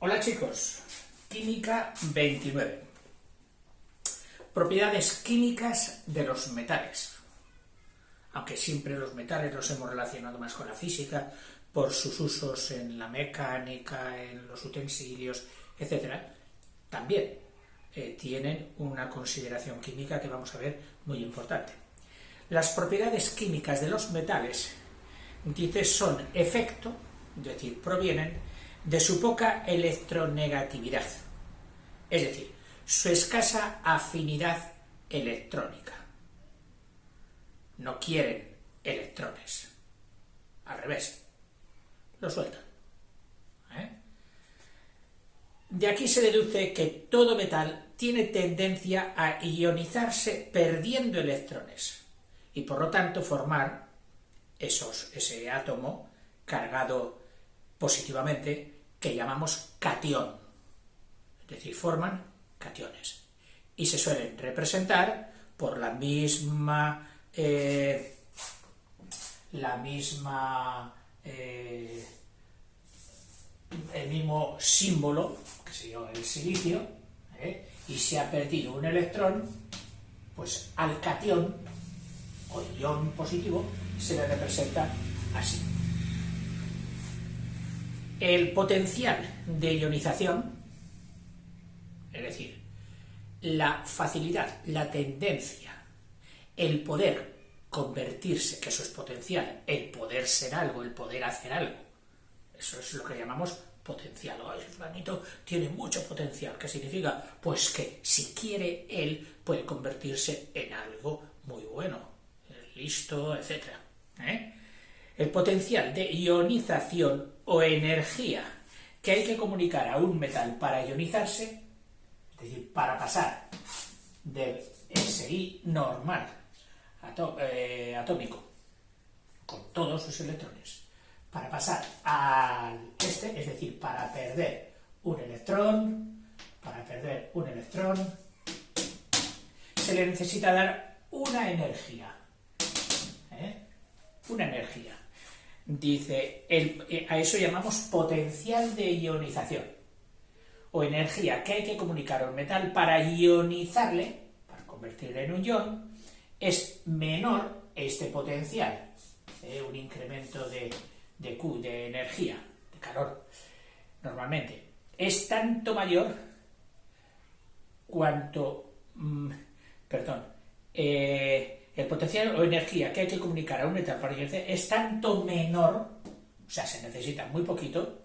Hola chicos, Química 29. Propiedades químicas de los metales. Aunque siempre los metales los hemos relacionado más con la física, por sus usos en la mecánica, en los utensilios, etc., también tienen una consideración química que vamos a ver muy importante. Las propiedades químicas de los metales, dice, son efecto, es decir, provienen de su poca electronegatividad, es decir, su escasa afinidad electrónica. No quieren electrones, al revés, lo sueltan. De aquí se deduce que todo metal tiene tendencia a ionizarse perdiendo electrones y por lo tanto formar ese átomo cargado positivamente que llamamos catión, es decir, forman cationes y se suelen representar por el mismo símbolo, que se llama el silicio, y si ha perdido un electrón, pues al catión o ion positivo se le representa así. El potencial de ionización, es decir, la facilidad, la tendencia, el poder convertirse, que eso es potencial, el poder ser algo, el poder hacer algo, eso es lo que llamamos potencial. El fulanito tiene mucho potencial. ¿Qué significa? Pues que si quiere él puede convertirse en algo muy bueno, listo, etc. El potencial de ionización o energía que hay que comunicar a un metal para ionizarse, es decir, para pasar del SI normal atómico con todos sus electrones, para pasar al es decir, para perder un electrón, se le necesita dar una energía. Una energía. Dice, a eso llamamos potencial de ionización, o energía que hay que comunicar a un metal para ionizarle, para convertirle en un ion, es menor este potencial, un incremento de Q, de energía, de calor, normalmente, es tanto mayor cuanto, el potencial o energía que hay que comunicar a un metal para ionizar es tanto menor, o sea, se necesita muy poquito,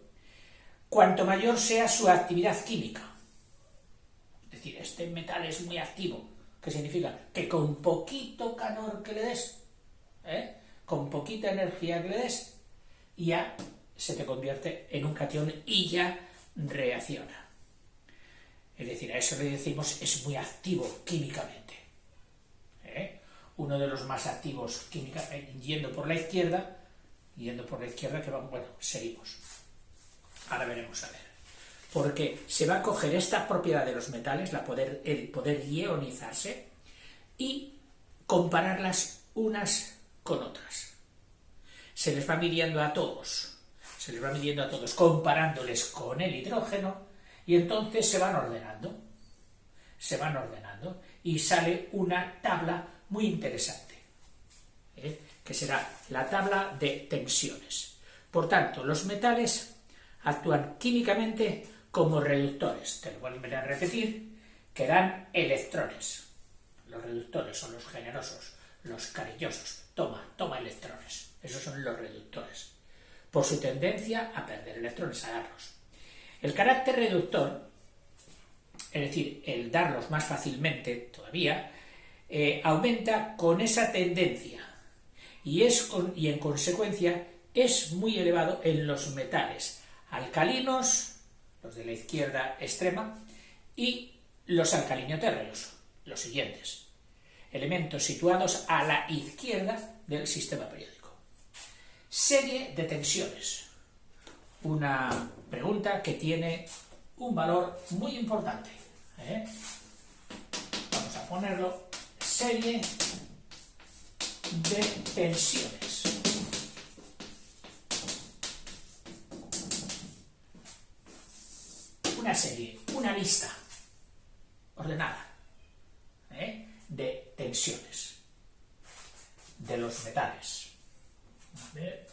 cuanto mayor sea su actividad química. Es decir, este metal es muy activo. ¿Qué significa? Que con poquito calor que le des, con poquita energía que le des, ya se te convierte en un catión y ya reacciona. Es decir, a eso le decimos es muy activo químicamente. Uno de los más activos químicamente, yendo por la izquierda, que vamos, bueno, seguimos. Ahora veremos a ver. Porque se va a coger esta propiedad de los metales, el poder ionizarse, y compararlas unas con otras. Se les va midiendo a todos, comparándoles con el hidrógeno, y entonces se van ordenando, y sale una tabla muy interesante, que será la tabla de tensiones. Por tanto, los metales actúan químicamente como reductores, te lo vuelven a repetir, que dan electrones. Los reductores son los generosos, los cariñosos, toma electrones, esos son los reductores, por su tendencia a perder electrones, a darlos. El carácter reductor, es decir, el darlos más fácilmente todavía, aumenta con esa tendencia y en consecuencia es muy elevado en los metales alcalinos, los de la izquierda extrema, y los alcalinotérreos, los siguientes, elementos situados a la izquierda del sistema periódico. Serie de tensiones, una pregunta que tiene un valor muy importante. Vamos a ponerlo, serie de tensiones. una serie, una lista ordenada de tensiones de los metales. A ver.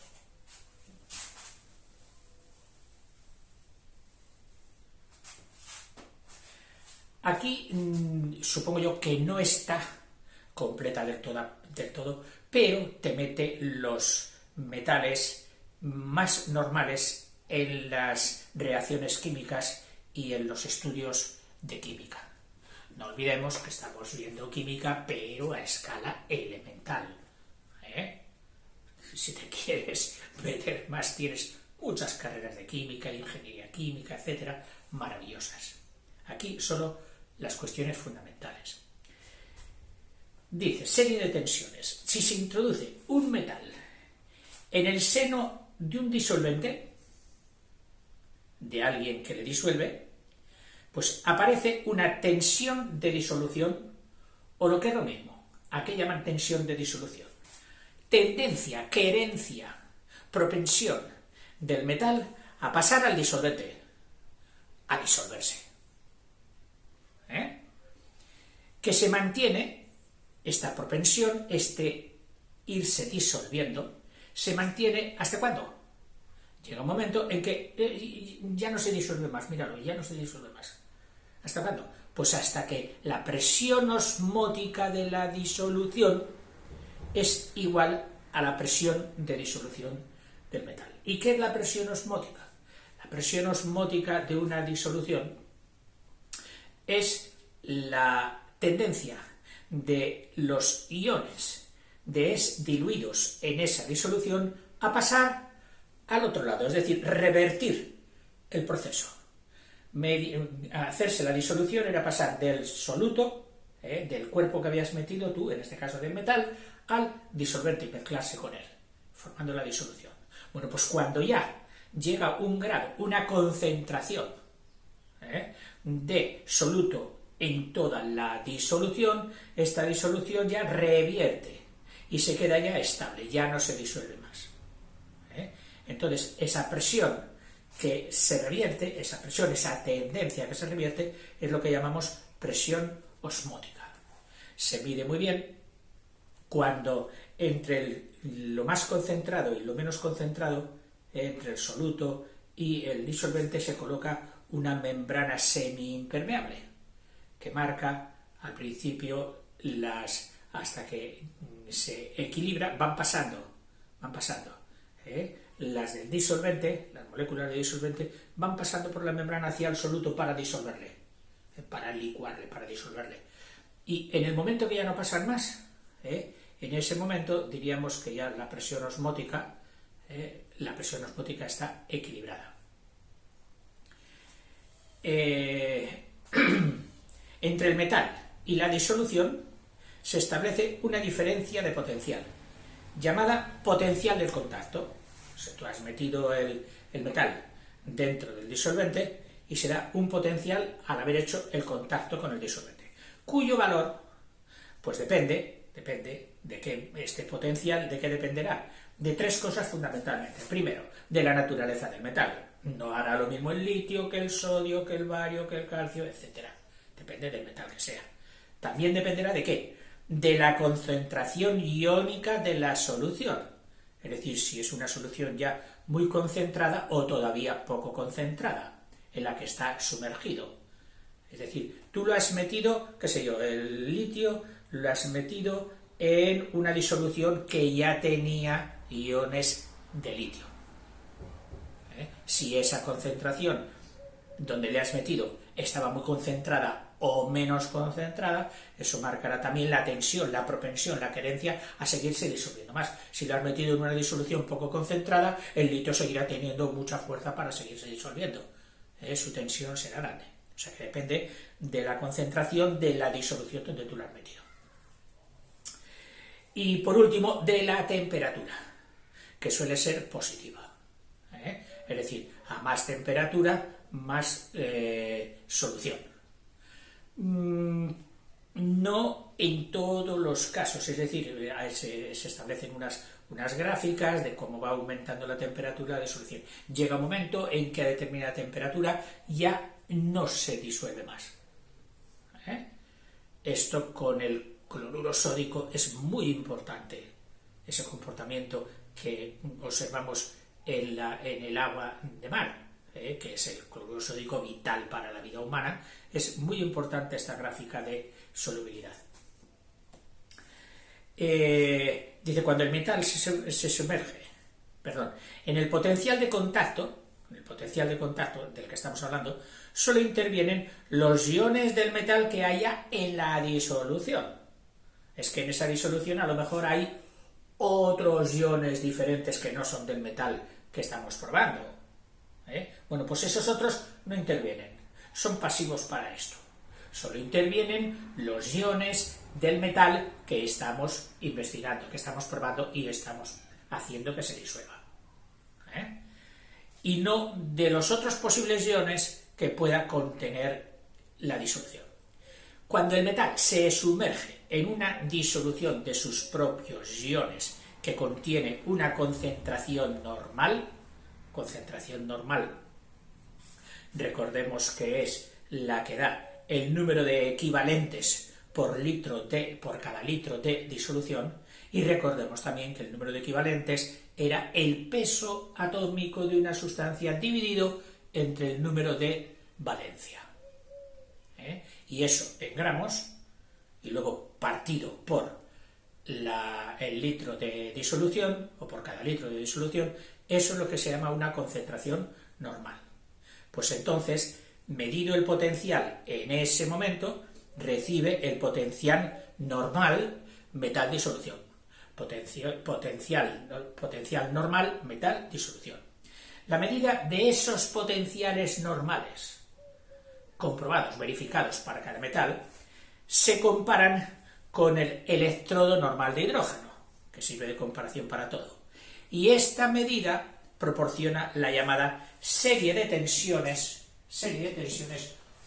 Aquí supongo yo que no está completa del todo, pero te mete los metales más normales en las reacciones químicas y en los estudios de química. No olvidemos que estamos viendo química, pero a escala elemental. Si te quieres meter más, tienes muchas carreras de química, ingeniería química, etcétera, maravillosas. Aquí solo las cuestiones fundamentales. Dice, serie de tensiones. Si se introduce un metal en el seno de un disolvente, de alguien que le disuelve, pues aparece una tensión de disolución, o lo que es lo mismo, ¿a qué llaman tensión de disolución? Tendencia, querencia, propensión del metal a pasar al disolvente, a disolverse. Que se mantiene esta propensión, este irse disolviendo, se mantiene ¿hasta cuándo? Llega un momento en que ya no se disuelve más, míralo, ya no se disuelve más. ¿Hasta cuándo? Pues hasta que la presión osmótica de la disolución es igual a la presión de disolución del metal. ¿Y qué es la presión osmótica? La presión osmótica de una disolución es la tendencia de los iones diluidos en esa disolución a pasar al otro lado, es decir, revertir el proceso. Hacerse la disolución era pasar del soluto, del cuerpo que habías metido tú, en este caso del metal, al disolvente y mezclarse con él, formando la disolución. Bueno, pues cuando ya llega un grado, una concentración de soluto en toda la disolución, esta disolución ya revierte y se queda ya estable, ya no se disuelve más. Entonces, esa presión que se revierte, esa presión, esa tendencia que se revierte, es lo que llamamos presión osmótica. Se mide muy bien cuando entre lo más concentrado y lo menos concentrado, entre el soluto y el disolvente, se coloca una membrana semiimpermeable que marca al principio hasta que se equilibra, van pasando, las del disolvente, las moléculas de disolvente, van pasando por la membrana hacia el soluto para disolverle, para licuarle, para disolverle. Y en el momento que ya no pasan más, en ese momento diríamos que ya la presión osmótica está equilibrada. Entre el metal y la disolución se establece una diferencia de potencial, llamada potencial del contacto. O sea, tú has metido el metal dentro del disolvente y se da un potencial al haber hecho el contacto con el disolvente, cuyo valor, pues depende de qué este potencial, de qué dependerá. De tres cosas fundamentalmente. Primero, de la naturaleza del metal. No hará lo mismo el litio que el sodio, que el bario, que el calcio, etc. Depende del metal que sea. También dependerá de qué, de la concentración iónica de la solución. Es decir, si es una solución ya muy concentrada o todavía poco concentrada, en la que está sumergido. Es decir, tú lo has metido, qué sé yo, el litio lo has metido en una disolución que ya tenía iones de litio. Si esa concentración donde le has metido estaba muy concentrada o menos concentrada, eso marcará también la tensión, la propensión, la querencia a seguirse disolviendo más. Si lo has metido en una disolución poco concentrada, el litio seguirá teniendo mucha fuerza para seguirse disolviendo. Su tensión será grande. O sea que depende de la concentración de la disolución donde tú lo has metido. Y por último, de la temperatura, que suele ser positiva. Es decir, a más temperatura, más solución. No en todos los casos, es decir, se establecen unas gráficas de cómo va aumentando la temperatura de solución. Llega un momento en que a determinada temperatura ya no se disuelve más. Esto con el cloruro sódico es muy importante, ese comportamiento que observamos en el agua de mar, que es el cloruro sódico vital para la vida humana. Es muy importante esta gráfica de solubilidad. Dice, cuando el metal se sumerge, en el potencial de contacto, del que estamos hablando, solo intervienen los iones del metal que haya en la disolución. Es que en esa disolución a lo mejor hay otros iones diferentes que no son del metal que estamos probando. Bueno, pues esos otros no intervienen, son pasivos para esto. Solo intervienen los iones del metal que estamos investigando, que estamos probando y estamos haciendo que se disuelva. Y no de los otros posibles iones que pueda contener la disolución. Cuando el metal se sumerge en una disolución de sus propios iones que contiene una concentración normal, recordemos que es la que da el número de equivalentes por cada litro de disolución, y recordemos también que el número de equivalentes era el peso atómico de una sustancia dividido entre el número de valencia. Y eso en gramos, y luego partido por el litro de disolución, o por cada litro de disolución, eso es lo que se llama una concentración normal. Pues entonces, medido el potencial en ese momento, recibe el potencial normal metal disolución. Potencial normal metal disolución. La medida de esos potenciales normales, comprobados, verificados para cada metal, se comparan con el electrodo normal de hidrógeno, que sirve de comparación para todo. Y esta medida proporciona la llamada serie de tensiones,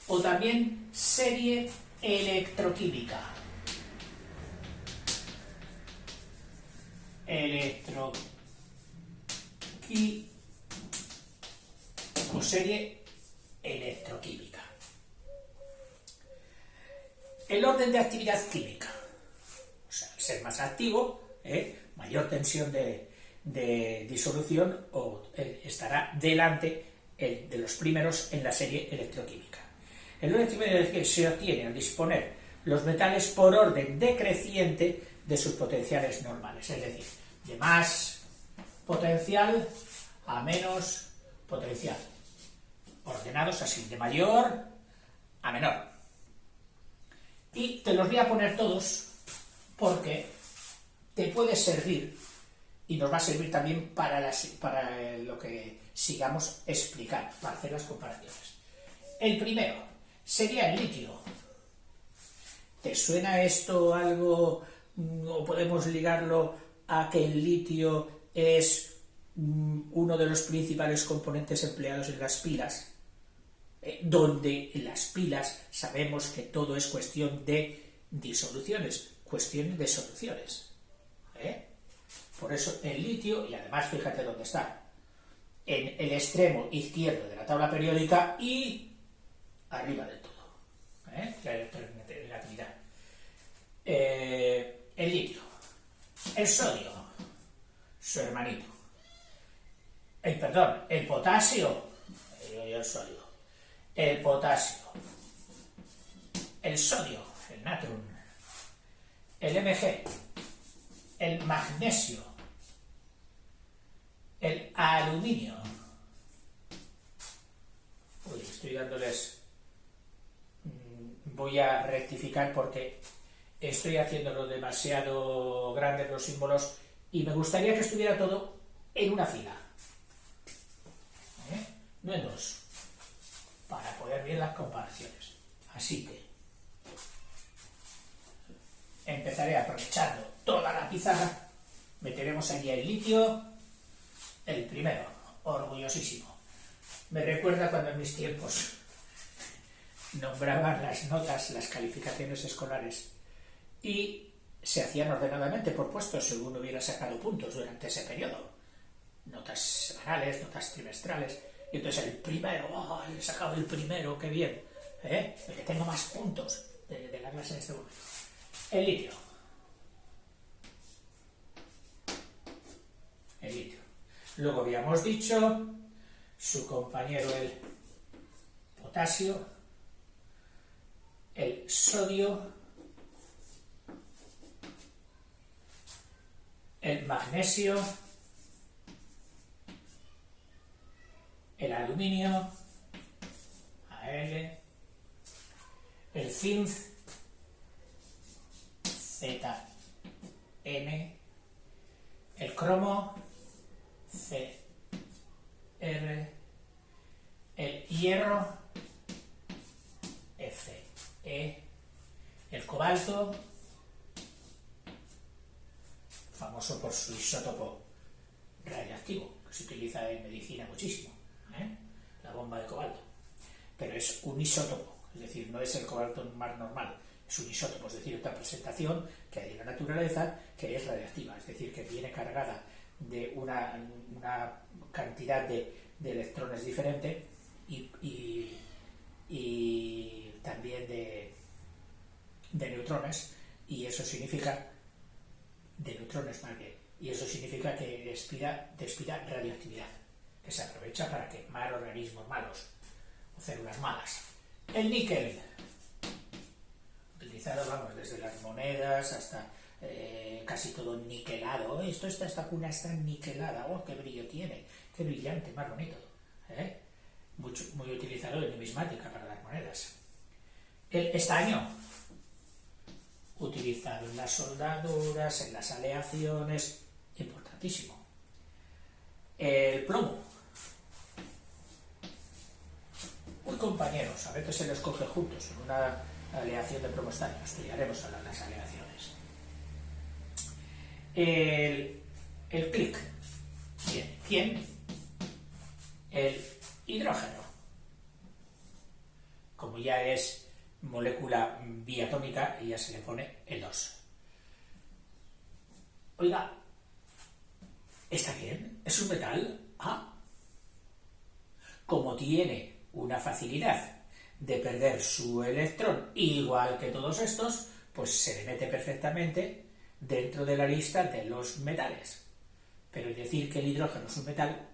o también serie electroquímica. O serie electroquímica. El orden de actividad química. O sea, al ser más activo, mayor tensión de disolución, estará delante de los primeros en la serie electroquímica. El orden que se obtiene al disponer los metales por orden decreciente de sus potenciales normales, es decir, de más potencial a menos potencial, ordenados así, de mayor a menor. Y te los voy a poner todos porque te puede servir, y nos va a servir también para lo que sigamos explicando, para hacer las comparaciones. El primero sería el litio. ¿Te suena esto algo, o podemos ligarlo a que el litio es uno de los principales componentes empleados en las pilas? Donde en las pilas sabemos que todo es cuestión de disoluciones, cuestión de soluciones. Por eso el litio, y además fíjate dónde está, en el extremo izquierdo de la tabla periódica y arriba del todo. La electronegatividad. El litio, el sodio, su hermanito, el potasio, el sodio, el potasio, el sodio, el natrium, el Mg, el magnesio, el aluminio. Uy, estoy dándoles... Voy a rectificar porque estoy haciéndolo demasiado grandes los símbolos y me gustaría que estuviera todo en una fila, no en dos, para poder ver las comparaciones. Así que empezaré aprovechando toda la pizarra. Meteremos aquí el litio, el primero, orgullosísimo. Me recuerda cuando en mis tiempos nombraban las notas, las calificaciones escolares, y se hacían ordenadamente por puestos según hubiera sacado puntos durante ese periodo. Notas semanales, notas trimestrales, Y entonces el primero, ¡oh, he sacado el primero, qué bien! El que tenga más puntos de la clase en este momento. El litio. El litio. Luego habíamos dicho su compañero el potasio, el sodio, el magnesio, el aluminio, Al, el zinc, Zn, el cromo, Cr, el hierro, Fe, el cobalto, famoso por su isótopo radiactivo, que se utiliza en medicina muchísimo, la bomba de cobalto, pero es un isótopo, es decir, no es el cobalto más normal, es un isótopo, es decir, otra presentación que hay en la naturaleza que es radiactiva, es decir, que viene cargada de una cantidad de electrones diferente y también de neutrones, y eso significa de neutrones más bien, y eso significa que despida radioactividad, que se aprovecha para quemar organismos malos o células malas. El níquel, utilizado, vamos, desde las monedas hasta casi todo niquelado. Esta cuna está niquelada, oh, qué brillo tiene, qué brillante, más bonito. Muy utilizado en numismática para las monedas. El estaño, utilizado en las soldaduras, en las aleaciones, importantísimo. El plomo. Uy, compañeros, a veces se los coge juntos en una aleación de plomo estaño. Estudiaremos ahora las aleaciones. El clic. Bien, ¿quién? El hidrógeno. Como ya es molécula biatómica, y ya se le pone el 2. Oiga, ¿está bien? ¿Es un metal? Como tiene una facilidad de perder su electrón, igual que todos estos, pues se le mete perfectamente dentro de la lista de los metales. Pero decir que el hidrógeno es un metal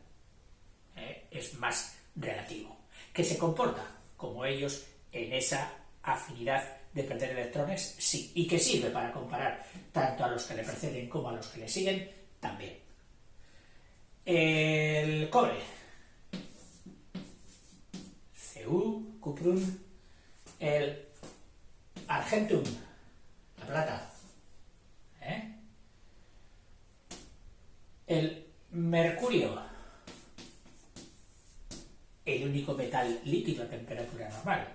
es más relativo. ¿Que se comporta como ellos en esa afinidad de perder electrones? Sí. ¿Y que sirve para comparar tanto a los que le preceden como a los que le siguen? También. El cobre. Cu, cuprum. El argentum, la plata. El mercurio, el único metal líquido a temperatura normal.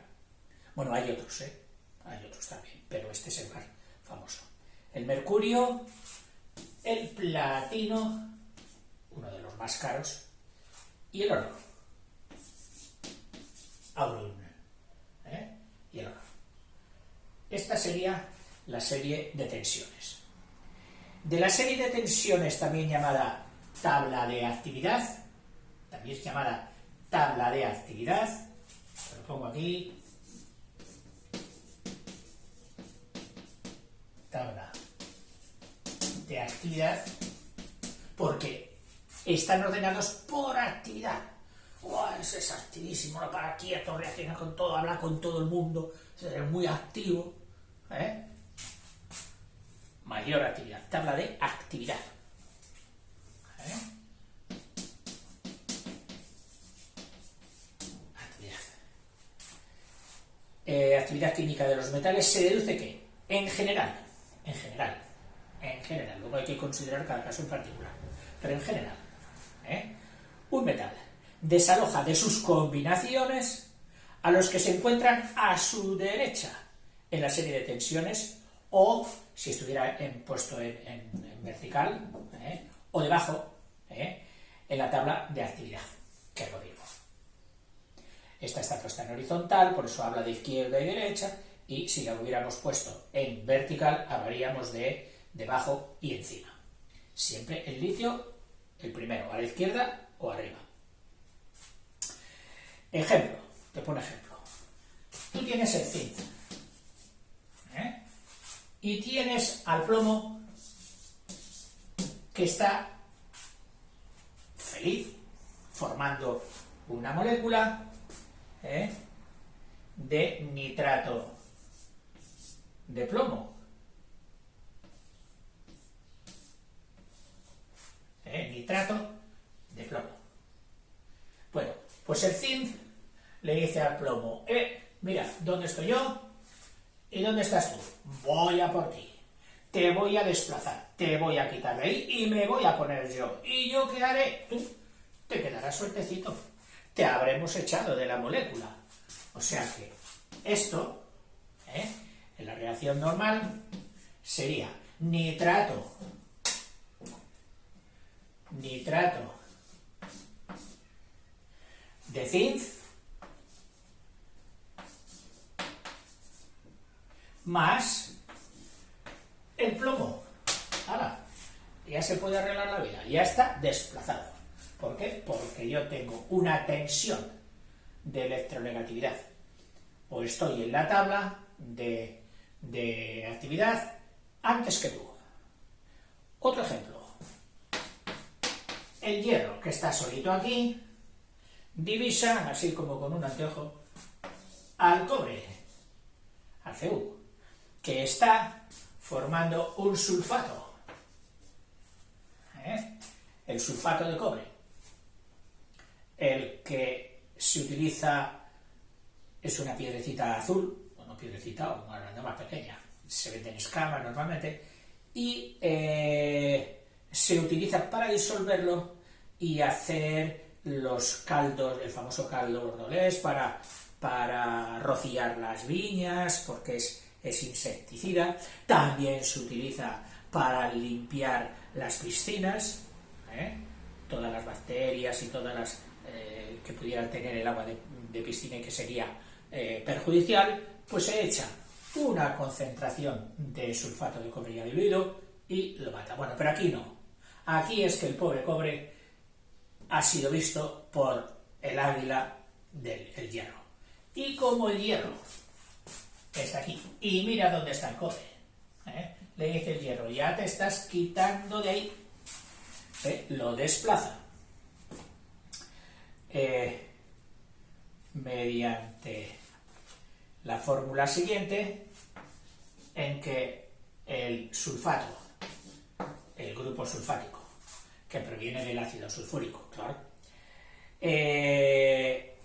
Bueno, hay otros, hay otros también, pero este es el más famoso. El mercurio, el platino, uno de los más caros, y el oro. Aurum, y el oro. Esta sería la serie de tensiones. De la serie de tensiones, también llamada tabla de actividad, también es llamada tabla de actividad, lo pongo aquí, tabla de actividad, porque están ordenados por actividad. Ese es activísimo, no para quieto, reacciona con todo, habla con todo el mundo, es muy activo. Mayor actividad, tabla de actividad. Actividad química de los metales se deduce que, en general, luego hay que considerar cada caso en particular, pero en general, un metal desaloja de sus combinaciones a los que se encuentran a su derecha en la serie de tensiones, o si estuviera puesto en vertical, o debajo, en la tabla de actividad, que es lo mismo. Esta está puesta en horizontal, por eso habla de izquierda y derecha, y si la hubiéramos puesto en vertical, hablaríamos de debajo y encima. Siempre el litio, el primero, a la izquierda o arriba. Ejemplo, te pongo ejemplo. Tú tienes el zinc, ¿eh? Y tienes al plomo que está feliz, formando una molécula, ¿eh?, de nitrato de plomo. Nitrato de plomo. Bueno, pues el zinc le dice al plomo, mira, ¿dónde estoy yo? ¿Y dónde estás tú? Voy a por ti. Te voy a desplazar, te voy a quitar de ahí y me voy a poner yo. ¿Y yo qué haré? Tú te quedarás sueltecito. Te habremos echado de la molécula. O sea que esto, en la reacción normal, sería nitrato de zinc más el plomo. Ahora, ya se puede arreglar la vida, ya está desplazado. ¿Por qué? Porque yo tengo una tensión de electronegatividad. O estoy en la tabla de actividad antes que tú. Otro ejemplo. El hierro, que está solito aquí, divisa, así como con un anteojo, al cobre, al Cu, que está formando un sulfato. El sulfato de cobre. El que se utiliza es una piedrecita azul, bueno, piedrecita o una más pequeña, se vende en escamas normalmente, y se utiliza para disolverlo y hacer los caldos, el famoso caldo bordolés, para rociar las viñas, porque es insecticida. También se utiliza para limpiar las piscinas, todas las bacterias y todas las que pudieran tener el agua de piscina y que sería perjudicial, pues se echa una concentración de sulfato de cobre ya diluido y lo mata. Bueno, pero aquí no. Aquí es que el pobre cobre ha sido visto por el águila del hierro. Y como el hierro está aquí, y mira dónde está el cobre, le dice el hierro, ya te estás quitando de ahí, lo desplaza mediante la fórmula siguiente, en que el sulfato, el grupo sulfático, que proviene del ácido sulfúrico, claro,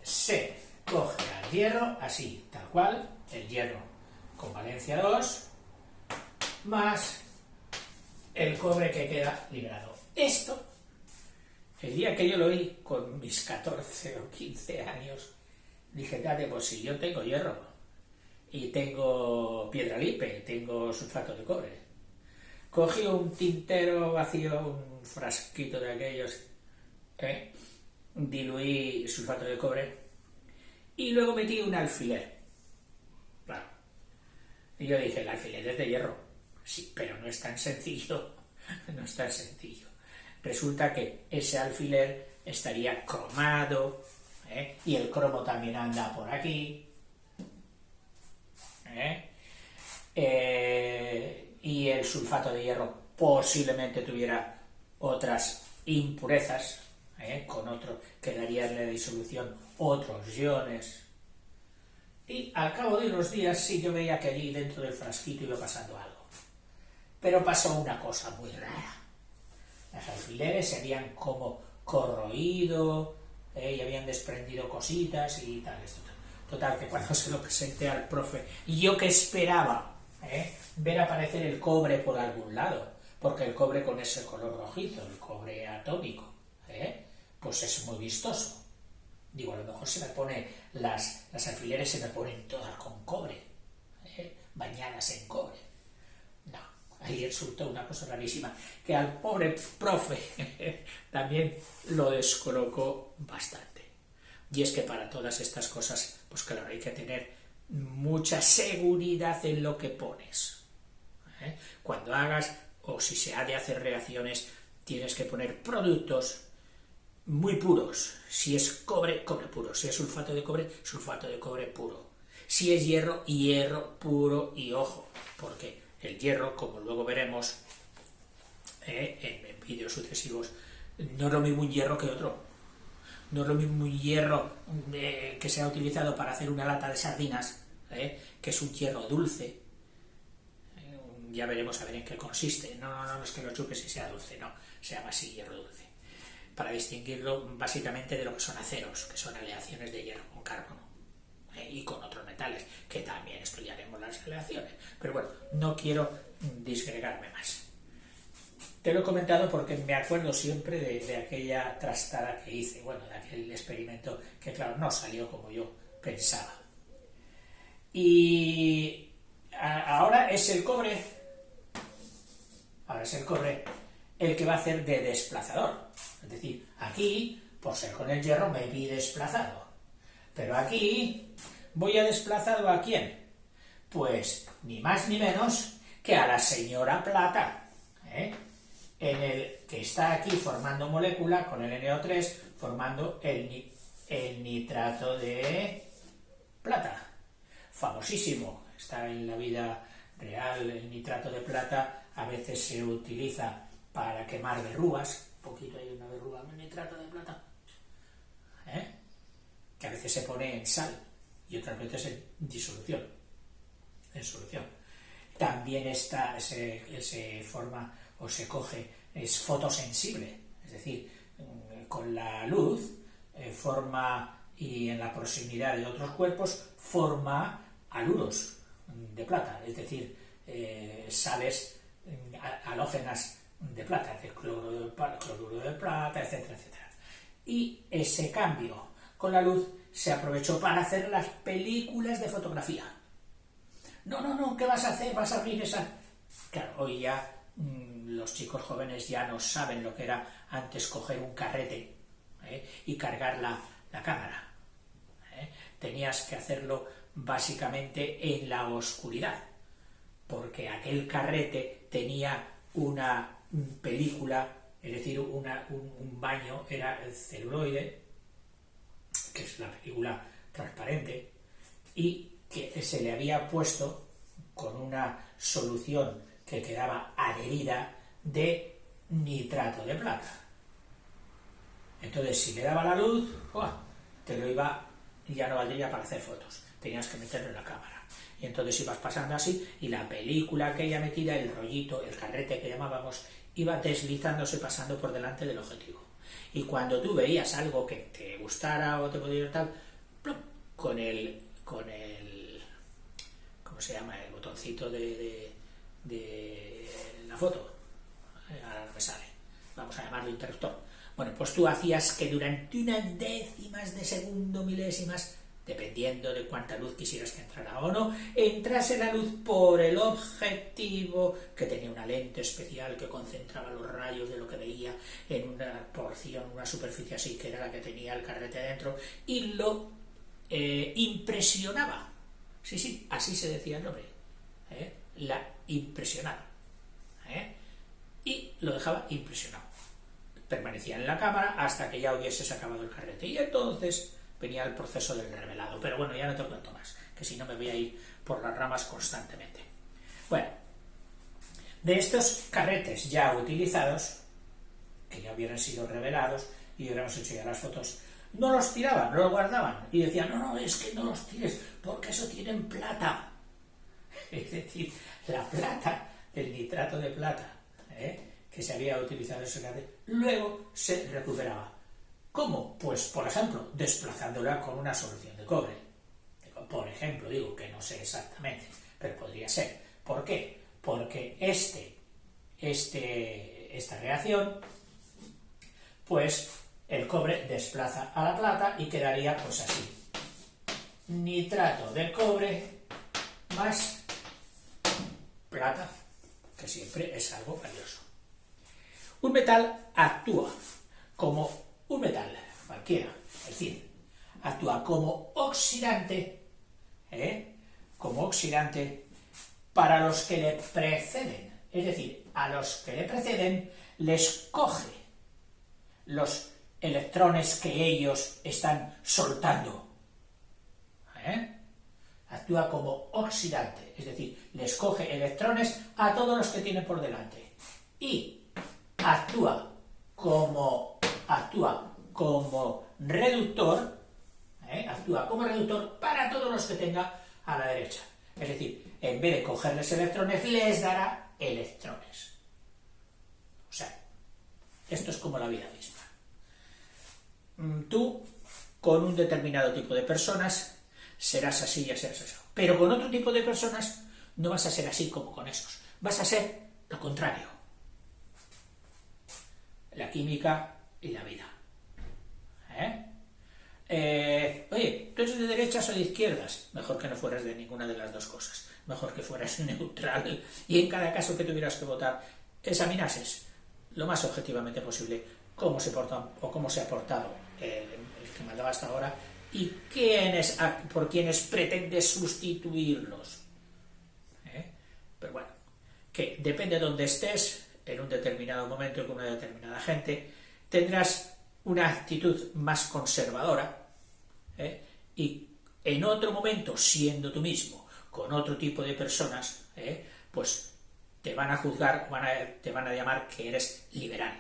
se coge al hierro, así, tal cual, el hierro con valencia 2, más el cobre que queda liberado. Esto, el día que yo lo oí con mis 14 o 15 años, dije, date, pues si yo tengo hierro y tengo piedra lipe, tengo sulfato de cobre, cogí un tintero vacío, un frasquito de aquellos, diluí sulfato de cobre y luego metí un alfiler. Claro. Y yo dije, el alfiler es de hierro. Sí, pero no es tan sencillo. No es tan sencillo. Resulta que ese alfiler estaría cromado, y el cromo también anda por aquí, y el sulfato de hierro posiblemente tuviera otras impurezas, con otro, quedaría en la disolución otros iones, y al cabo de unos días sí yo veía que allí dentro del frasquito iba pasando algo, pero pasó una cosa muy rara. Las alfileres se habían como corroído, y habían desprendido cositas y tal, esto. Total, que cuando se lo presenté al profe, y yo que esperaba ver aparecer el cobre por algún lado, porque el cobre con ese color rojito, el cobre atómico, pues es muy vistoso. Digo, a lo mejor se me pone, las alfileres se me ponen todas con cobre, bañadas en cobre. No, ahí resultó una cosa rarísima, que al pobre profe también lo descolocó bastante. Y es que para todas estas cosas, pues claro, hay que tener mucha seguridad en lo que pones. Cuando hagas, o si se ha de hacer reacciones, tienes que poner productos muy puros. Si es cobre, cobre puro. Si es sulfato de cobre puro. Si es hierro, hierro puro. Y ojo, porque el hierro, como luego veremos en vídeos sucesivos, no es lo mismo un hierro que otro. No es lo mismo un hierro que se ha utilizado para hacer una lata de sardinas, que es un hierro dulce. Ya veremos a ver en qué consiste. No es que lo chupes y sea dulce, no. Se llama así hierro dulce. Para distinguirlo básicamente de lo que son aceros, que son aleaciones de hierro con carbono. Y con otros metales, que también estudiaremos las aleaciones. Pero bueno, no quiero disgregarme más. Te lo he comentado porque me acuerdo siempre de aquella trastada que hice, bueno, de aquel experimento que, claro, no salió como yo pensaba. Y ahora es el cobre el que va a hacer de desplazador. Es decir, aquí, por ser con el hierro, me vi desplazado. Pero aquí voy a desplazado ¿a quién? Pues ni más ni menos que a la señora plata, en el que está aquí formando molécula con el NO3, formando el nitrato de plata. Famosísimo, está en la vida real. El nitrato de plata a veces se utiliza para quemar verrugas. Un poquito hay una verruga con nitrato de plata. Que a veces se pone en sal y otras veces en disolución, en solución. También se forma o se coge, es fotosensible, es decir, con la luz forma, y en la proximidad de otros cuerpos, forma haluros de plata, es decir, sales halógenas de plata, de cloruro de plata, etcétera, etcétera. Y ese cambio con la luz se aprovechó para hacer las películas de fotografía. No, ¿qué vas a hacer? ¿Vas a abrir esa...? Claro, hoy ya los chicos jóvenes ya no saben lo que era antes coger un carrete y cargar la cámara. Tenías que hacerlo básicamente en la oscuridad, porque aquel carrete tenía una película, es decir, un baño, era el celuloide, que es la película transparente, y que se le había puesto con una solución que quedaba adherida de nitrato de plata. Entonces, si le daba la luz, ya no valdría para hacer fotos, tenías que meterlo en la cámara. Y entonces ibas pasando así, y la película aquella metida, el rollito, el carrete que llamábamos, iba deslizándose, pasando por delante del objetivo. Y cuando tú veías algo que te gustara o te podía tal, ¡plum!, con el ¿cómo se llama? El botoncito de la foto, ahora no me sale, vamos a llamarlo interruptor. Bueno, pues tú hacías que durante unas décimas de segundo, milésimas, dependiendo de cuánta luz quisieras que entrara o no, entrase la luz por el objetivo, que tenía una lente especial que concentraba los rayos de lo que veía en una porción, una superficie así, que era la que tenía el carrete dentro, y lo impresionaba. Sí, así se decía el nombre. La impresionaba. Y lo dejaba impresionado. Permanecía en la cámara hasta que ya hubiese acabado el carrete. Y entonces venía el proceso del revelado. Pero bueno, ya no te cuento más, que si no me voy a ir por las ramas constantemente. Bueno, de estos carretes ya utilizados, que ya hubieran sido revelados y hubiéramos hecho ya las fotos, no los tiraban, no los guardaban y decían, no, es que no los tires porque eso tienen plata. Es decir, la plata, el nitrato de plata, que se había utilizado en ese carrete, luego se recuperaba. ¿Cómo? Pues, por ejemplo, desplazándola con una solución de cobre. Por ejemplo, digo que no sé exactamente, pero podría ser. ¿Por qué? Porque esta reacción, pues el cobre desplaza a la plata y quedaría pues así. Nitrato de cobre más plata, que siempre es algo valioso. Un metal actúa como un metal cualquiera, es decir, actúa como oxidante, para los que le preceden. Es decir, a los que le preceden les coge los electrones que ellos están soltando. Actúa como oxidante, es decir, les coge electrones a todos los que tienen por delante. Y actúa como reductor, para todos los que tenga a la derecha. Es decir, en vez de cogerles electrones, les dará electrones. O sea, esto es como la vida misma. Tú, con un determinado tipo de personas, serás así y serás así. Pero con otro tipo de personas no vas a ser así como con esos. Vas a ser lo contrario. La química y la vida. Oye, ¿tú eres de derechas o de izquierdas? Mejor que no fueras de ninguna de las dos cosas. Mejor que fueras neutral. Y en cada caso que tuvieras que votar, examinases lo más objetivamente posible cómo se portan o cómo se ha portado el que mandaba hasta ahora y por quiénes pretendes sustituirlos. Pero bueno, que depende de dónde estés, en un determinado momento y con una determinada gente, tendrás una actitud más conservadora, y en otro momento, siendo tú mismo, con otro tipo de personas, pues te van a juzgar, te van a llamar que eres liberal.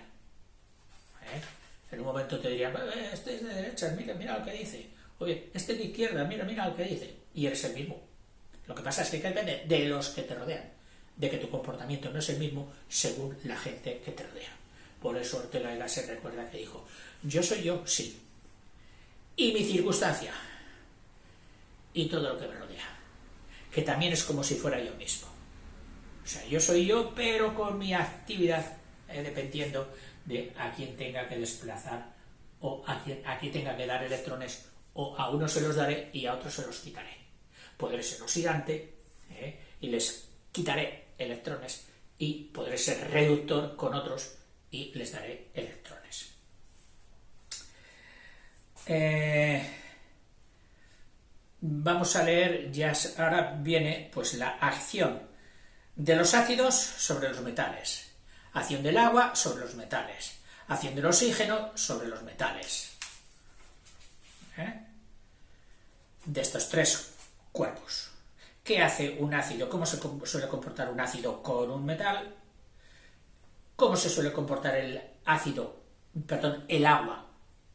En un momento te dirían, este es de derechas, mira lo que dice. Oye, este es de izquierda, mira lo que dice. Y eres el mismo. Lo que pasa es que depende de los que te rodean, de que tu comportamiento no es el mismo según la gente que te rodea. Por eso Ortega y Gasset recuerda que dijo, yo soy yo, sí, y mi circunstancia, y todo lo que me rodea, que también es como si fuera yo mismo. O sea, yo soy yo, pero con mi actividad, dependiendo de a quién tenga que desplazar, o a quién tenga que dar electrones, o a unos se los daré y a otros se los quitaré. Podré ser oxidante, y les quitaré electrones, y podré ser reductor con otros, y les daré electrones. Vamos a leer, ahora viene pues la acción de los ácidos sobre los metales, acción del agua sobre los metales, acción del oxígeno sobre los metales. De estos tres cuerpos. ¿Qué hace un ácido? ¿Cómo se suele comportar un ácido con un metal? ¿Cómo se suele comportar el agua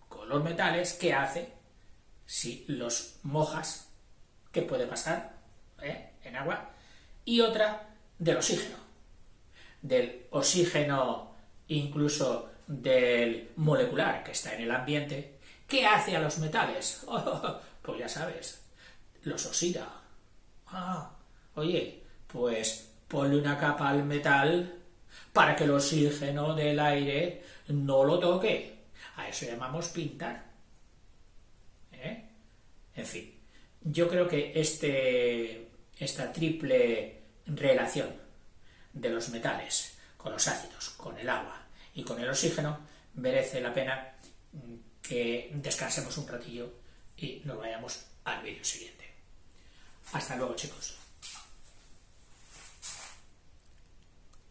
con los metales? ¿Qué hace si los mojas? ¿Qué puede pasar en agua? Y otra del oxígeno incluso del molecular que está en el ambiente. ¿Qué hace a los metales? Pues ya sabes, los oxida. Oye, pues ponle una capa al metal para que el oxígeno del aire no lo toque. A eso llamamos pintar. En fin, yo creo que esta triple relación de los metales con los ácidos, con el agua y con el oxígeno merece la pena que descansemos un ratillo y nos vayamos al vídeo siguiente. Hasta luego, chicos.